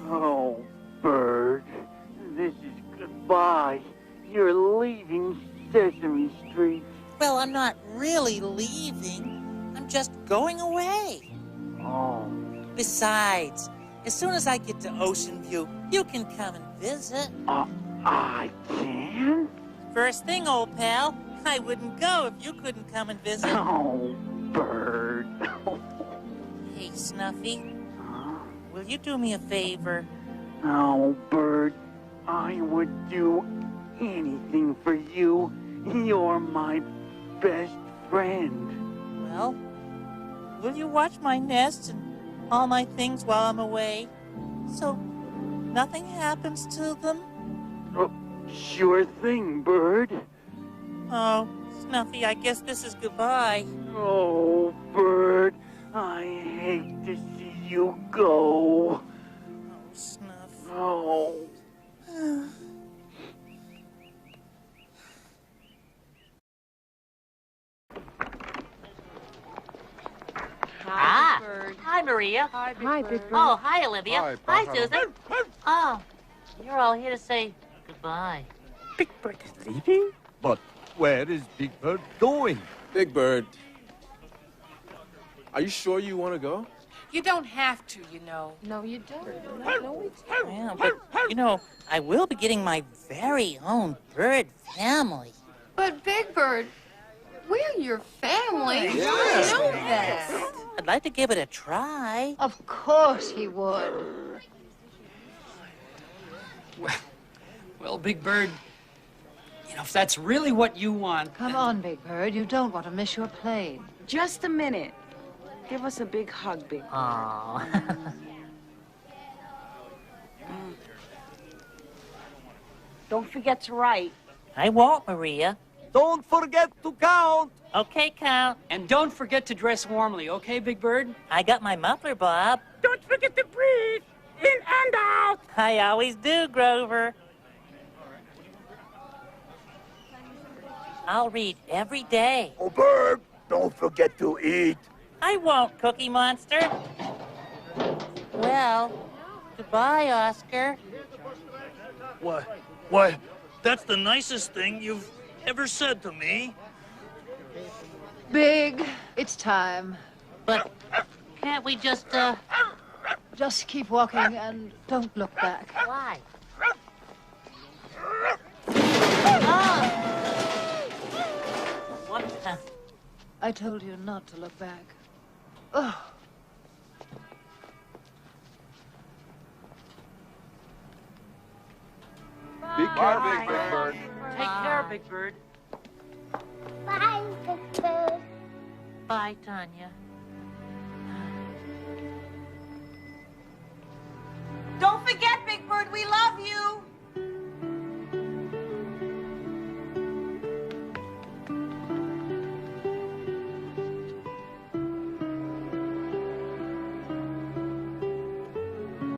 Oh, Bird, this is goodbye. You're leaving Sesame Street. Well, I'm not really leaving. I'm just going away. Oh. Besides, as soon as I get to Ocean View, you can come and visit. I can? First thing, old pal. I wouldn't go if you couldn't come and visit. Oh, Bird. Hey, Snuffy, Huh? will you do me a favor? Oh, Bird, I would do anything for you. You're my best friend. Well, will you watch my nest and all my things while I'm away? So nothing happens to them? Oh, sure thing, Bird. Oh, Snuffy, I guess this is goodbye. Oh, Bird, I hate to see you go. Oh, Snuff. Oh. Hi, Maria. Hi, Big Bird. Oh, hi, Olivia. Hi, Susan. Oh, you're all here to say goodbye. Big Bird is leaving? But where is Big Bird going? Big Bird, are you sure you want to go? You don't have to, you know. No, you don't. Yeah, but, you know, I will be getting my very own bird family. But Big Bird, we're your family. You know that. I'd like to give it a try. Of course he would. Well, Big Bird, you know, if that's really what you want... Come on, Big Bird. You don't want to miss your plane. Just a minute. Give us a big hug, Big Bird. Aw. Don't forget to write. I won't, Maria. Don't forget to count. Okay, Count. And don't forget to dress warmly, okay, Big Bird? I got my muffler, Bob. Don't forget to breathe in and out. I always do, Grover. I'll read every day. Oh, Bird, don't forget to eat. I won't, Cookie Monster. Well, goodbye, Oscar. Why, that's the nicest thing you've ever said to me. Big, it's time. But can't we just, Just keep walking and don't look back. Why? Ah! What the... I told you not to look back. Oh. Be careful, Big Bird. Take care, Big Bird. Bye, Big Bird. Bye, Tanya. Don't forget, Big Bird, we love you.